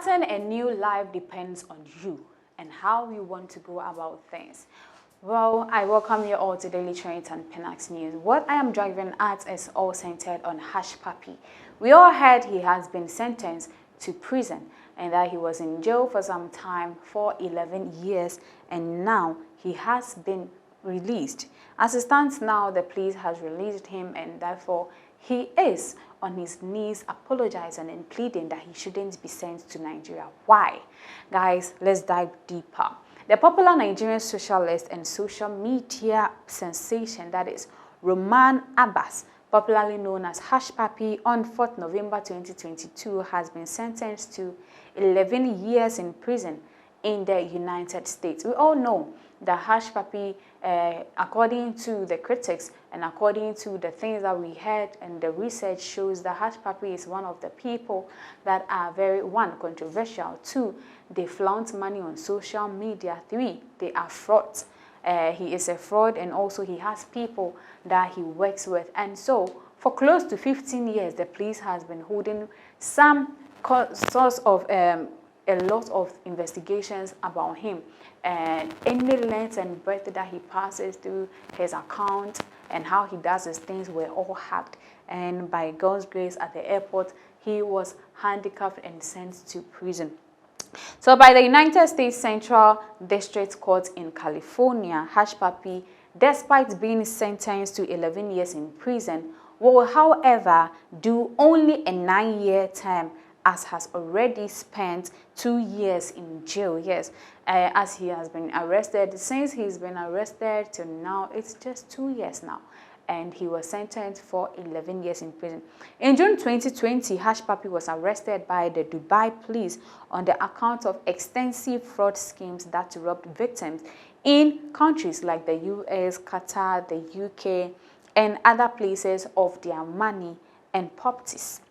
Starting a new life depends on you and how you want to go about things. Well, I welcome you all to Daily Trends and Penax News. What I am driving at is all centered on Hushpuppi. We all heard he has been sentenced to prison and that he was in jail for some time for 11 years and now he has been released. As it stands now, the police has released him and therefore he is on his knees apologizing and pleading that he shouldn't be sent to Nigeria. Why? Guys, let's dive deeper. The popular Nigerian socialist and social media sensation, that is Roman Abbas, popularly known as Hushpuppi, on 4th November 2022 has been sentenced to 11 years in prison in the United States. We all know that Hushpuppi, according to the critics and according to the things that we heard and the research shows that Hushpuppi is one of the people that are very, one, controversial, two, they flaunt money on social media, three, they are frauds. He is a fraud and also he has people that he works with. And so for close to 15 years, the police has been holding some source of a lot of investigations about him and any length and breadth that he passes through his account and how he does his things were all hacked. And by God's grace, at the airport, he was handcuffed and sent to prison. So by the United States Central District Court in California, Hushpuppi, despite being sentenced to 11 years in prison, will however do only a 9-year term as has already spent 2 years in jail. Yes, as he has been arrested. Since he's been arrested till now, it's just 2 years now. And he was sentenced for 11 years in prison. In June 2020, Hushpuppi was arrested by the Dubai police on the account of extensive fraud schemes that robbed victims in countries like the US, Qatar, the UK, and other places of their money and properties.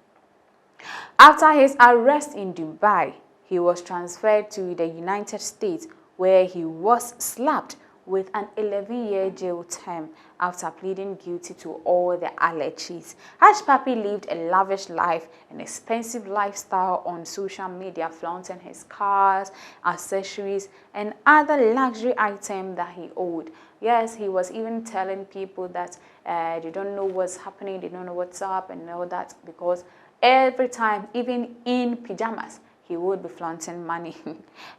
After his arrest in Dubai, he was transferred to the United States where he was slapped with an 11-year jail term after pleading guilty to all the allegations. Hushpuppi lived a lavish life, an expensive lifestyle on social media, flaunting his cars, accessories, and other luxury items that he owned. Yes, he was even telling people that they don't know what's happening, they don't know what's up and all that, because every time, even in pajamas, he would be flaunting money.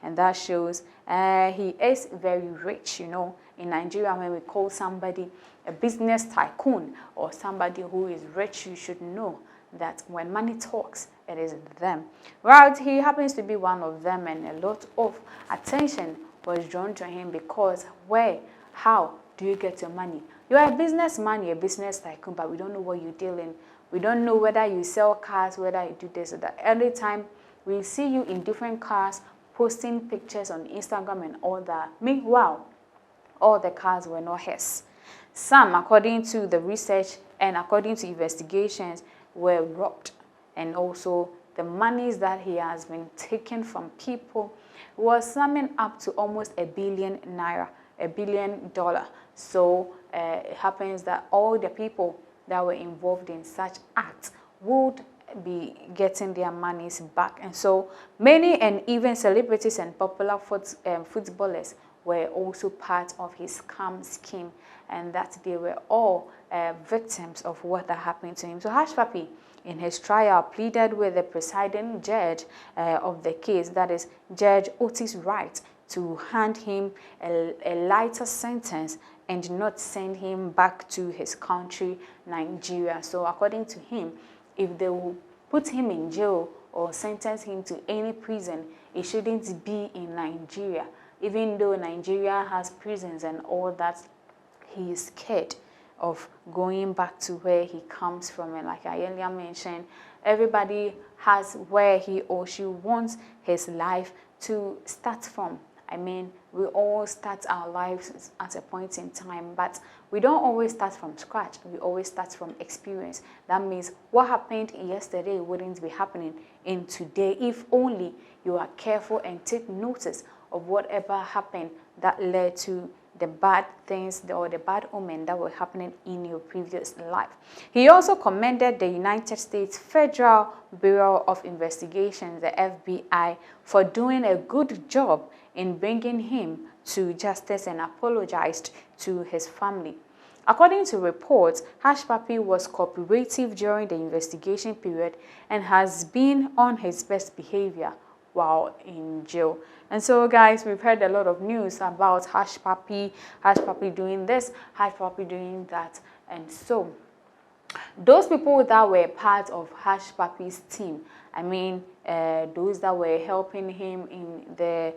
And that shows he is very rich. You know, in Nigeria, when we call somebody a business tycoon or somebody who is rich, you should know that when money talks, it is them. Right, he happens to be one of them, and a lot of attention was drawn to him because how do you get your money? You are a businessman, you're a business tycoon, but we don't know what you deal in. We don't know whether you sell cars, whether you do this or that. Every time we see you in different cars, posting pictures on Instagram and all that. Meanwhile, all the cars were not his. Some, according to the research and according to investigations, were robbed. And also, the monies that he has been taken from people was summing up to almost $1 billion naira, $1 billion. So it happens that all the people that were involved in such acts would be getting their monies back. And so many and even celebrities and popular footballers were also part of his scam scheme, and that they were all victims of what had happened to him. So Hushpuppi, in his trial, pleaded with the presiding judge of the case, that is Judge Otis Wright, to hand him a lighter sentence and not send him back to his country, Nigeria. So according to him, if they will put him in jail or sentence him to any prison, it shouldn't be in Nigeria. Even though Nigeria has prisons and all that, he is scared of going back to where he comes from. And like I earlier mentioned, everybody has where he or she wants his life to start from. I mean, we all start our lives at a point in time, but we don't always start from scratch. We always start from experience. That means what happened yesterday wouldn't be happening in today if only you are careful and take notice of whatever happened that led to the bad things or the bad omen that were happening in your previous life. He also commended the United States Federal Bureau of Investigation, the FBI, for doing a good job in bringing him to justice and apologized to his family. According to reports, Hushpuppi was cooperative during the investigation period and has been on his best behavior while in jail. And so, guys, we've heard a lot of news about Hushpuppi doing this, Hushpuppi doing that. And so, those people that were part of Hushpuppi's team, I mean, those that were helping him in the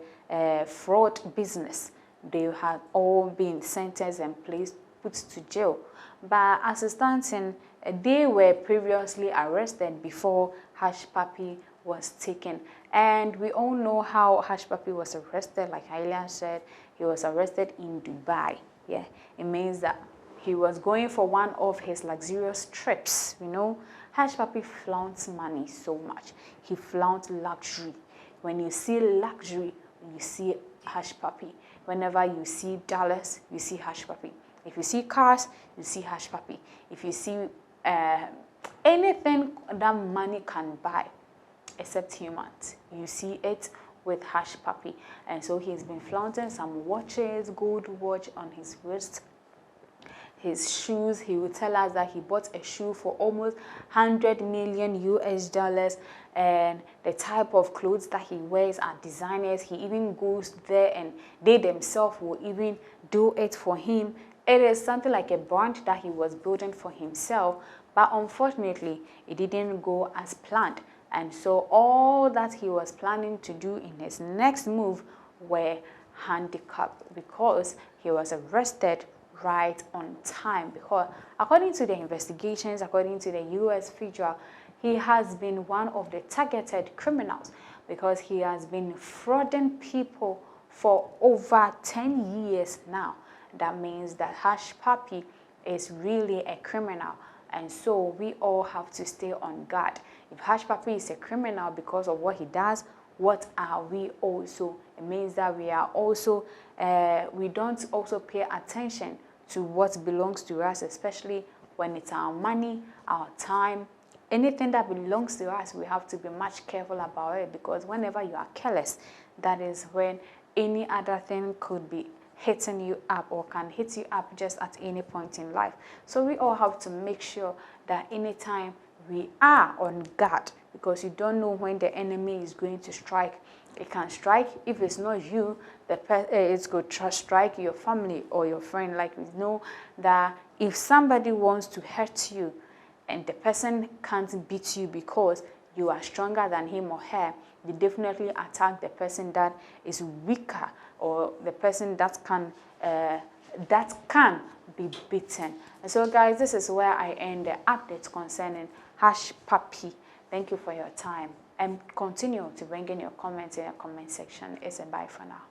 fraud business, they had all been sentenced and put to jail. But as it stands, they were previously arrested before Hushpuppi was taken. And we all know how Hushpuppi was arrested. Like Aileen said, he was arrested in Dubai. Yeah, it means that he was going for one of his luxurious trips. You know, Hushpuppi flaunts money so much. He flaunts luxury. When you see luxury, you see Hushpuppi. Whenever you see dollars, you see Hushpuppi. If you see cars, you see Hushpuppi. If you see anything that money can buy, except humans, you see it with Hushpuppi. And so he's been flaunting some watches, gold watch on his wrist, his shoes. He will tell us that he bought a shoe for almost 100 million US dollars, and the type of clothes that he wears are designers. He even goes there and they themselves will even do it for him. It is something like a brand that he was building for himself, but unfortunately it didn't go as planned. And so all that he was planning to do in his next move were handicapped because he was arrested right on time. Because according to the investigations, according to the US Federal, he has been one of the targeted criminals because he has been frauding people for over 10 years now. That means that Hushpuppi is really a criminal. And so we all have to stay on guard. If Hushpuppi is a criminal because of what he does, what are we also? It means that we are also, we don't also pay attention to what belongs to us, especially when it's our money, our time, anything that belongs to us. We have to be much careful about it, because whenever you are careless, that is when any other thing could be hitting you up or can hit you up just at any point in life. So we all have to make sure that anytime we are on guard, because you don't know when the enemy is going to strike. It can strike. If it's not you, it's going to strike your family or your friend. Like, we know that if somebody wants to hurt you and the person can't beat you because you are stronger than him or her, they definitely attack the person that is weaker or the person that can be beaten. And so, guys, this is where I end the update concerning Hushpuppi. Thank you for your time, and continue to bring in your comments in the comment section. It's a bye for now.